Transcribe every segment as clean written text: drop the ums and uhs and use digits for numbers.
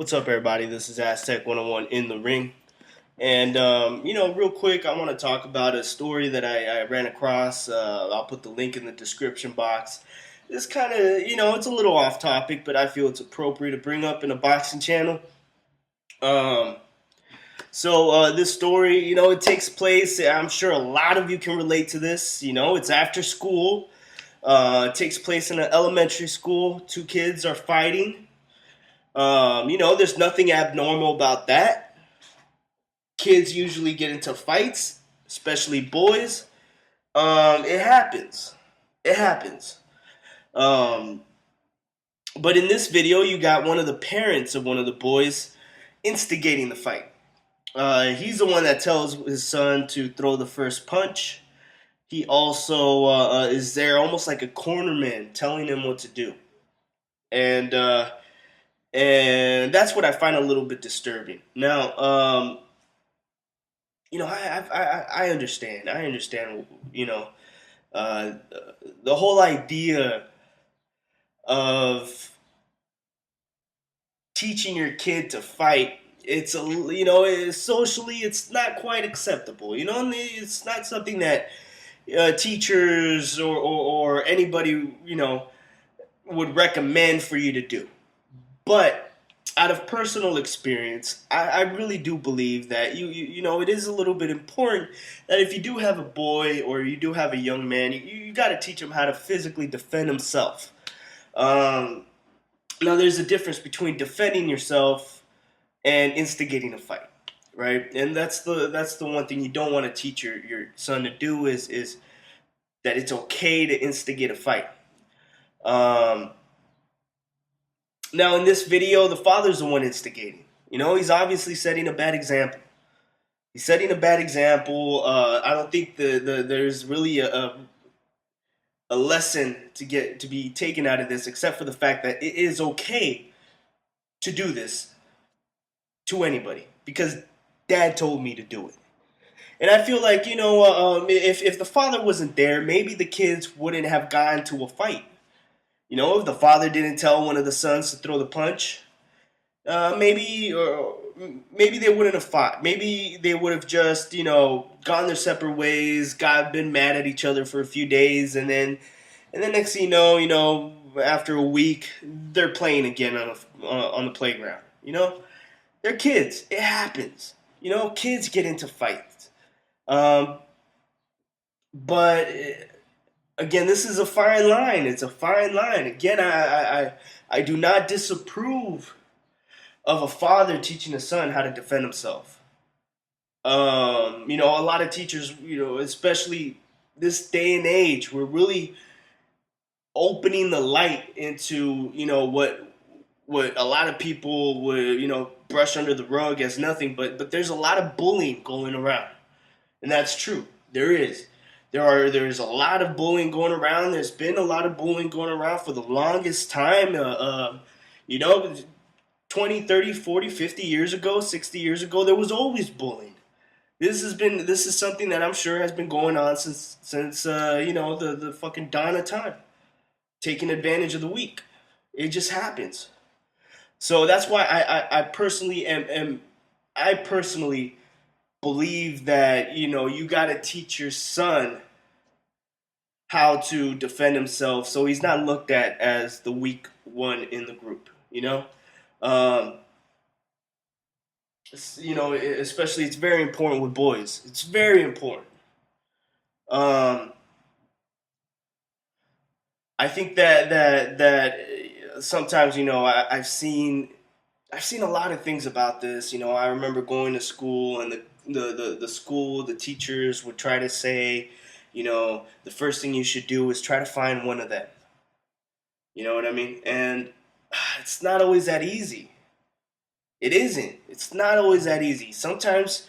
What's up, everybody? This is Aztec 101 in the ring. And, real quick, I want to talk about a story that I ran across. I'll put the link in the description box. It's kind of, it's a little off topic, but I feel it's appropriate to bring up in a boxing channel. Um, this story, it takes place. I'm sure a lot of you can relate to this. It's after school. It takes place in an elementary school. Two kids are fighting. There's nothing abnormal about that. Kids usually get into fights, especially boys. It happens. It happens. Um, but in this video, you got one of the parents of one of the boys instigating the fight. He's the one that tells his son to throw the first punch. He also is there almost like a corner man telling him what to do. And that's what I find a little bit disturbing. Now, I understand. I understand. Uh, the whole idea of teaching your kid to fight. Socially, it's not quite acceptable. And it's not something that teachers or anybody would recommend for you to do. But out of personal experience, I really do believe that it is a little bit important that if you do have a boy or you do have a young man, you got to teach him how to physically defend himself. Now, there's a difference between defending yourself and instigating a fight, right? And that's the one thing you don't want to teach your son to do is that it's okay to instigate a fight. Now, in this video, the father's the one instigating. He's obviously setting a bad example. He's setting a bad example. I don't think there's really a lesson to be taken out of this, except for the fact that it is okay to do this to anybody because dad told me to do it. And I feel like if the father wasn't there, maybe the kids wouldn't have gotten to a fight. If the father didn't tell one of the sons to throw the punch, maybe they wouldn't have fought. Maybe they would have just, gone their separate ways, been mad at each other for a few days, and then next thing you know, after a week, they're playing again on the playground. They're kids. It happens. Kids get into fights. But again, this is a fine line. It's a fine line. Again, I do not disapprove of a father teaching a son how to defend himself. A lot of teachers, especially this day and age, we're really opening the light into, what a lot of people would, brush under the rug as nothing, but there's a lot of bullying going around. And that's true. There is. There's a lot of bullying going around. There's been a lot of bullying going around for the longest time. 20, 30, 40, 50 years ago, 60 years ago, there was always bullying. This is something that I'm sure has been going on since the fucking dawn of time. Taking advantage of the weak. It just happens. So that's why I personally believe that you got to teach your son how to defend himself so he's not looked at as the weak one in the group. Especially it's very important with boys. It's very important. I think that sometimes I've seen a lot of things about this. I remember going to school and the school, the teachers would try to say, the first thing you should do is try to find one of them. You know what I mean? And it's not always that easy. It isn't. It's not always that easy. Sometimes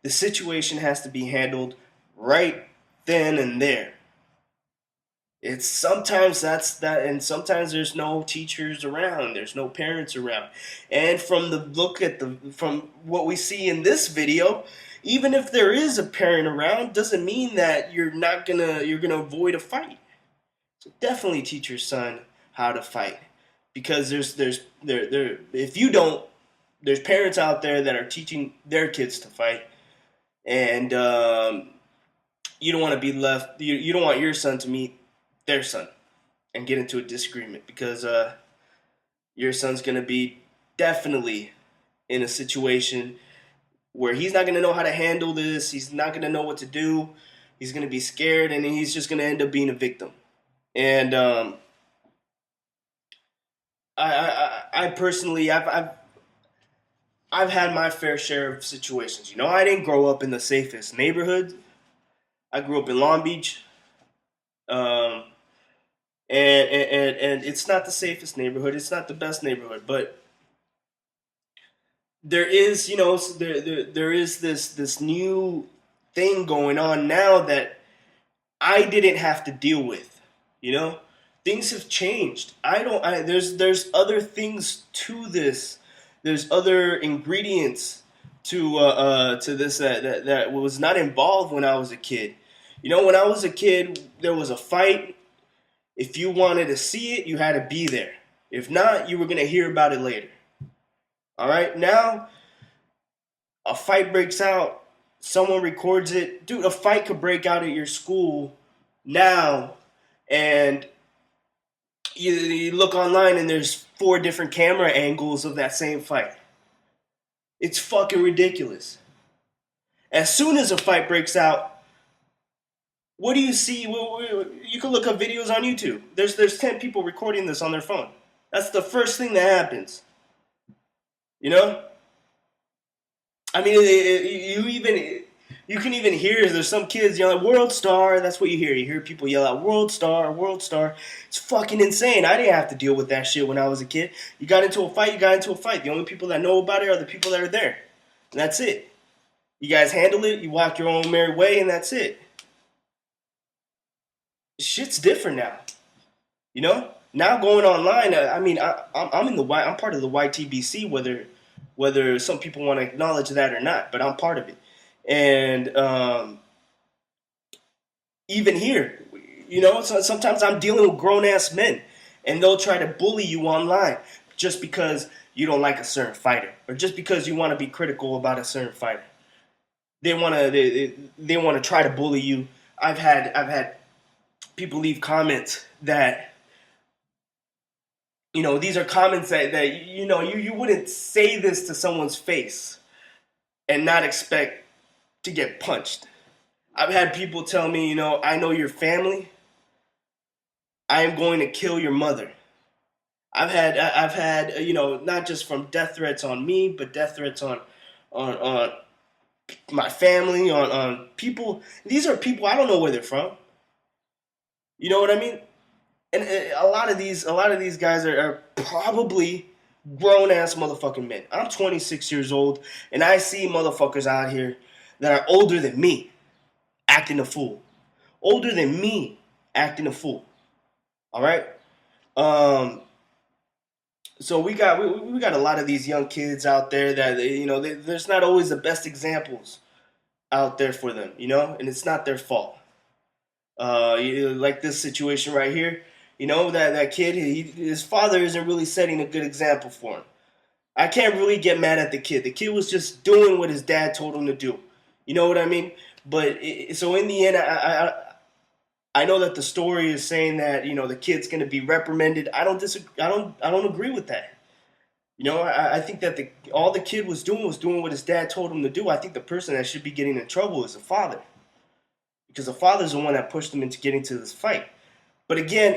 the situation has to be handled right then and there. It's sometimes that's that, and sometimes there's no teachers around, there's no parents around. And from from what we see in this video, even if there is a parent around, doesn't mean that you're gonna avoid a fight. So definitely teach your son how to fight, because if you don't, there's parents out there that are teaching their kids to fight, and you don't want to be left. You don't want your son to meet their son and get into a disagreement because your son's gonna be definitely in a situation where he's not gonna know how to handle this. He's not gonna know what to do. He's gonna be scared, and he's just gonna end up being a victim. And I personally, I've had my fair share of situations. You know, I didn't grow up in the safest neighborhood. I grew up in Long Beach, um, and it's not the safest neighborhood. It's not the best neighborhood, but there is, you know, there is this new thing going on now that I didn't have to deal with. You know, things have changed. I don't. There's other things to this. There's other ingredients to this that was not involved when I was a kid. You know, when I was a kid, there was a fight. If you wanted to see it, you had to be there. If not, you were gonna hear about it later. All right. Now, a fight breaks out. Someone records it. Dude, a fight could break out at your school now, and you look online and there's 4 different camera angles of that same fight. It's fucking ridiculous. As soon as a fight breaks out, what do you see? You can look up videos on YouTube. There's 10 people recording this on their phone. That's the first thing that happens. You know? I mean, you can even hear there's some kids yelling "World Star." That's what you hear. You hear people yell out "World Star, World Star." It's fucking insane. I didn't have to deal with that shit when I was a kid. You got into a fight. You got into a fight. The only people that know about it are the people that are there. And that's it. You guys handle it. You walk your own merry way, and that's it. Shit's different now. You know. Now going online. I mean, I'm part of the YTBC. Whether some people want to acknowledge that or not, but I'm part of it. And even here, you know, sometimes I'm dealing with grown ass men, and they'll try to bully you online just because you don't like a certain fighter, or just because you want to be critical about a certain fighter. They want to they want to try to bully you. I've had people leave comments that, you know, these are comments that you know, you wouldn't say this to someone's face and not expect to get punched. I've had people tell me, you know, I know your family. I am going to kill your mother. I've had you know, not just from death threats on me, but death threats on my family, on people. These are people I don't know where they're from. You know what I mean? And a lot of these guys are probably grown ass motherfucking men. I'm 26 years old, and I see motherfuckers out here that are older than me acting a fool. Older than me acting a fool. All right. So we got a lot of these young kids out there that, you know, there's not always the best examples out there for them, you know, and it's not their fault. Like this situation right here. You know, that kid, his father isn't really setting a good example for him. I can't really get mad at the kid. The kid was just doing what his dad told him to do. You know what I mean? But so in the end, I know that the story is saying that, you know, the kid's going to be reprimanded. I don't disagree. I don't agree with that. You know, I think that all the kid was doing what his dad told him to do. I think the person that should be getting in trouble is the father, because the father's the one that pushed him into getting to this fight. But again,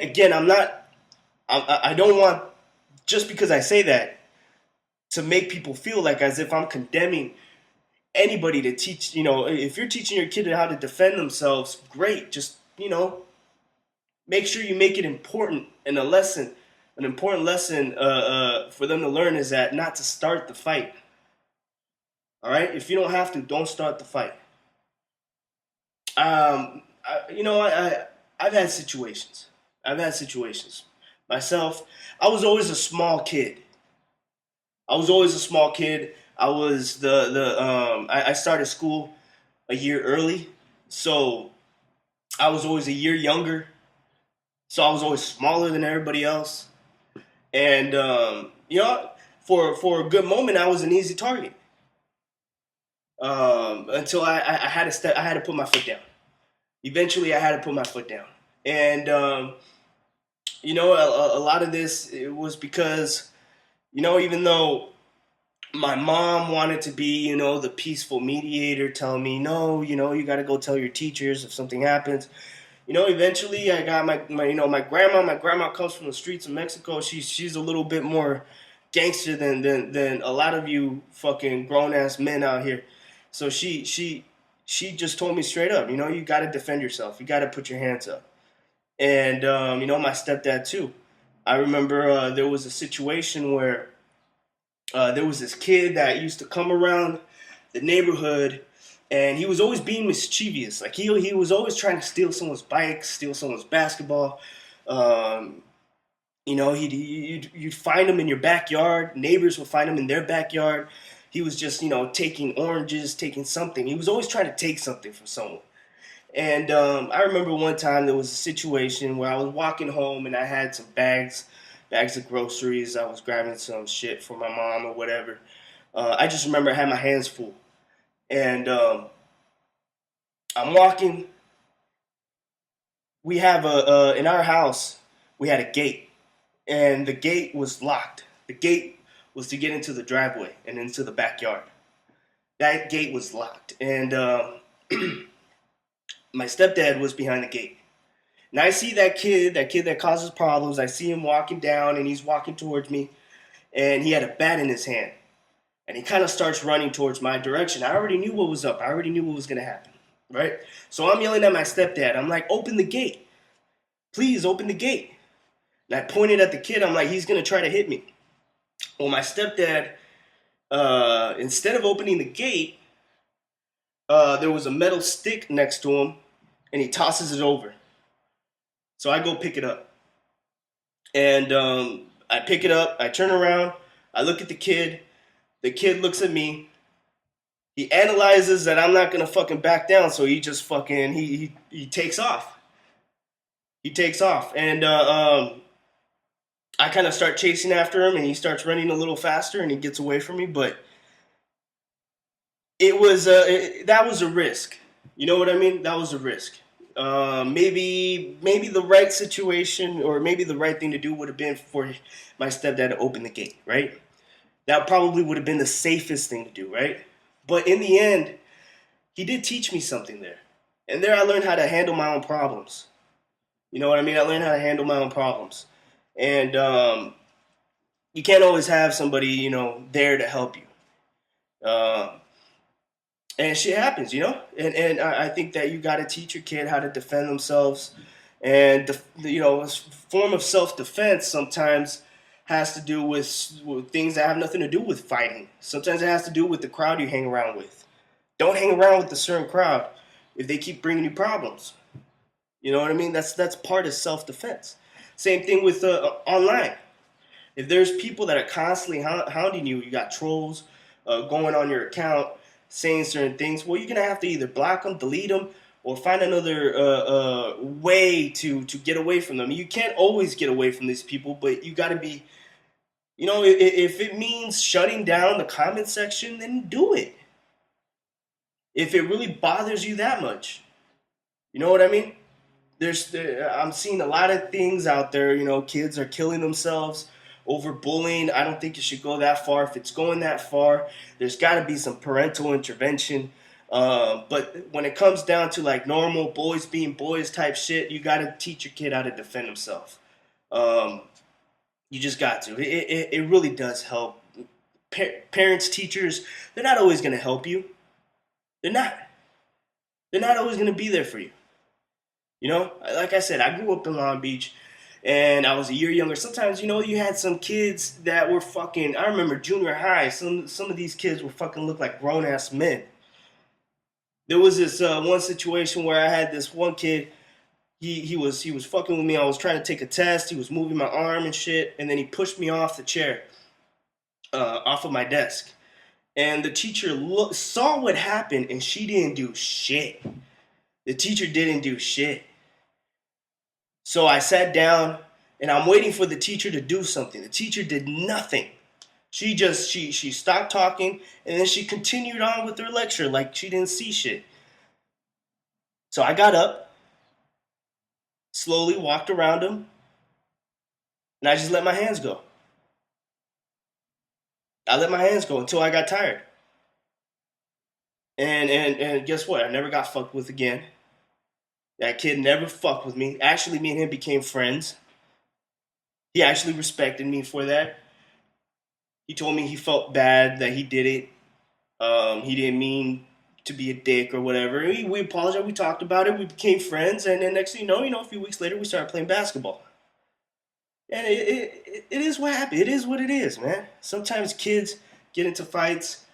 I don't want, just because I say that, to make people feel like as if I'm condemning anybody to teach. You know, if you're teaching your kid how to defend themselves, great. Just, you know, make sure you make it important. And an important lesson for them to learn is that not to start the fight. All right? If you don't have to, don't start the fight. You know, I've had situations. Myself, I was always a small kid. I was I started school a year early, so I was always a year younger. So I was always smaller than everybody else. And, you know, for a good moment, I was an easy target. Until I had to step, I had to put my foot down. Eventually, I had to put my foot down, and a lot of this, it was because, even though my mom wanted to be, the peaceful mediator, telling me, no, you got to go tell your teachers if something happens. Eventually I got my grandma. My grandma comes from the streets of Mexico. She's a little bit more gangster than a lot of you fucking grown ass men out here. So she just told me straight up, you got to defend yourself. You got to put your hands up. And my stepdad too. I remember there was a situation where there was this kid that used to come around the neighborhood, and he was always being mischievous. Like he was always trying to steal someone's bike, steal someone's basketball. You'd find him in your backyard. Neighbors would find him in their backyard. He was just, taking oranges, taking something. He was always trying to take something from someone. And I remember one time there was a situation where I was walking home and I had some bags of groceries. I was grabbing some shit for my mom or whatever. I just remember I had my hands full. And I'm walking. We have in our house, we had a gate. And the gate was locked. The gate was to get into the driveway and into the backyard. That gate was locked. And my stepdad was behind the gate. And I see that kid that causes problems. I see him walking down, and he's walking towards me. And he had a bat in his hand. And he kind of starts running towards my direction. I already knew what was up. I already knew what was going to happen. Right? So I'm yelling at my stepdad. I'm like, open the gate. Please open the gate. And I pointed at the kid. I'm like, he's going to try to hit me. Well, my stepdad, instead of opening the gate, there was a metal stick next to him, and he tosses it over. So I go pick it up. And I pick it up. I turn around. I look at the kid. The kid looks at me. He analyzes that I'm not going to fucking back down, so he just fucking, he takes off. He takes off. And I kind of start chasing after him, and he starts running a little faster, and he gets away from me. But it was that was a risk. You know what I mean? That was a risk. Maybe the right situation, or maybe the right thing to do would have been for my stepdad to open the gate, right? That probably would have been the safest thing to do, right? But in the end, he did teach me something there. And there I learned how to handle my own problems. You know what I mean? I learned how to handle my own problems. And you can't always have somebody, there to help you. And shit happens, And I think that you got to teach your kid how to defend themselves. And, a form of self-defense sometimes has to do with things that have nothing to do with fighting. Sometimes it has to do with the crowd you hang around with. Don't hang around with a certain crowd if they keep bringing you problems. You know what I mean? That's part of self-defense. Same thing with online. If there's people that are constantly hounding you, you got trolls going on your account, saying certain things, well, you're going to have to either block them, delete them, or find another way to get away from them. You can't always get away from these people, but you got to be, if it means shutting down the comment section, then do it. If it really bothers you that much. You know what I mean? I'm seeing a lot of things out there, kids are killing themselves over bullying. I don't think it should go that far. If it's going that far, there's got to be some parental intervention. But when it comes down to like normal boys being boys type shit, you got to teach your kid how to defend himself. You just got to. It really does help. Parents, teachers, they're not always going to help you. They're not. They're not always going to be there for you. Like I said, I grew up in Long Beach. And I was a year younger. Sometimes, you had some kids that were fucking, I remember junior high, some of these kids were fucking look like grown-ass men. There was this one situation where I had this one kid, he was fucking with me. I was trying to take a test. He was moving my arm and shit. And then he pushed me off the chair, off of my desk. And the teacher saw what happened, and she didn't do shit. The teacher didn't do shit. So I sat down, and I'm waiting for the teacher to do something. The teacher did nothing. She stopped talking, and then she continued on with her lecture like she didn't see shit. So I got up, slowly walked around him, and I just let my hands go. I let my hands go until I got tired. And guess what? I never got fucked with again. That kid never fucked with me. Actually, me and him became friends. He actually respected me for that. He told me he felt bad that he did it. He didn't mean to be a dick or whatever. We apologized. We talked about it. We became friends. And then next thing you know, a few weeks later, we started playing basketball. And it is what happened. It is what it is, man. Sometimes kids get into fights.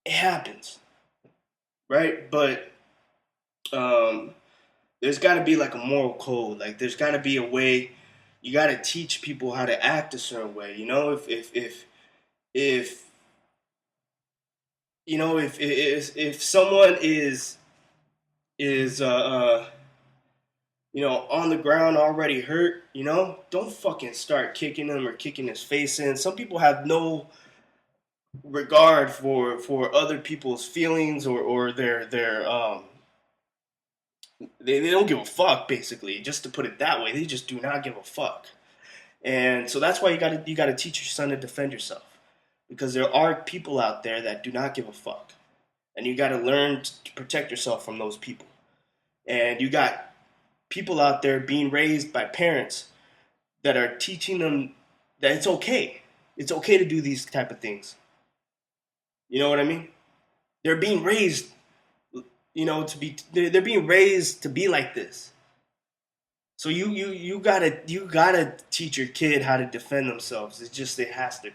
It happens, right? But there's got to be like a moral code. Like there's got to be a way. You got to teach people how to act a certain way. You know, if you know if someone is you know, on the ground already hurt, you know, don't fucking start kicking him or kicking his face in. Some people have no regard for other people's feelings or their they don't give a fuck, basically, just to put it that way. They just do not give a fuck. And so that's why you gotta teach your son to defend yourself. Because there are people out there that do not give a fuck. And you gotta learn to protect yourself from those people. And you got people out there being raised by parents that are teaching them that it's okay. It's okay to do these type of things. You know what I mean? They're being raised, you know, they're being raised to be like this. So you gotta teach your kid how to defend themselves. It has to.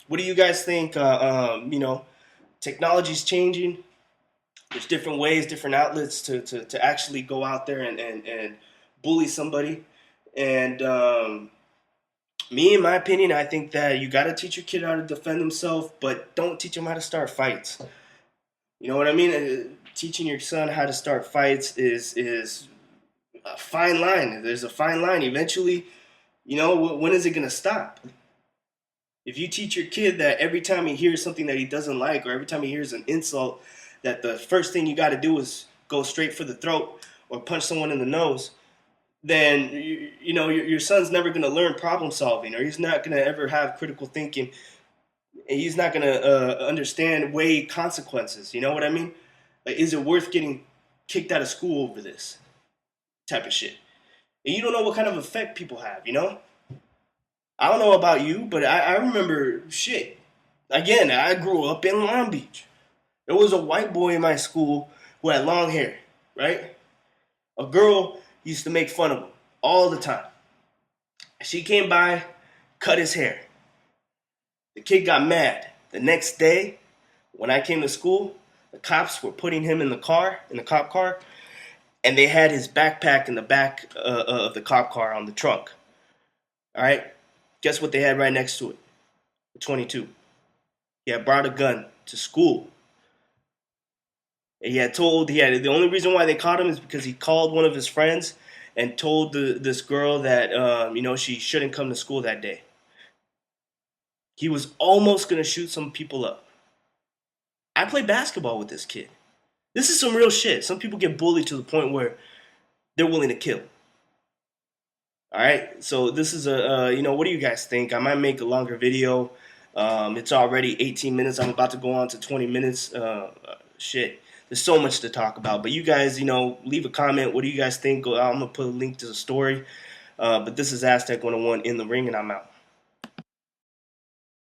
What do you guys think? You know, technology's changing. There's different ways, different outlets to actually go out there and bully somebody. And me, in my opinion, I think that you got to teach your kid how to defend himself, but don't teach him how to start fights. You know what I mean? Teaching your son how to start fights is a fine line. There's a fine line. Eventually, you know, when is it going to stop? If you teach your kid that every time he hears something that he doesn't like or every time he hears an insult, that the first thing you got to do is go straight for the throat or punch someone in the nose, then you know your son's never going to learn problem solving, or he's not going to ever have critical thinking, and he's not going to understand weigh consequences. You know what I mean? Like, is it worth getting kicked out of school over this type of shit? And you don't know what kind of effect people have. You know, I don't know about you, but I remember shit. Again, I grew up in Long Beach. There was a white boy in my school who had long hair, right? A girl used to make fun of him all the time. She came by, cut his hair. The kid got mad. The next day, when I came to school, the cops were putting him in the cop car, and they had his backpack in the back of the cop car on the trunk. All right? Guess what they had right next to it? The 22. He had brought a gun to school. The only reason why they caught him is because he called one of his friends and told this girl that you know, she shouldn't come to school that day. He was almost gonna shoot some people up. I played basketball with this kid. This is some real shit. Some people get bullied to the point where they're willing to kill. All right, so this is you know, what do you guys think? I might make a longer video. It's already 18 minutes. I'm about to go on to 20 minutes. Shit. There's so much to talk about. But you guys, you know, leave a comment. What do you guys think? I'm going to put a link to the story. But this is Aztec 101 in the ring, and I'm out.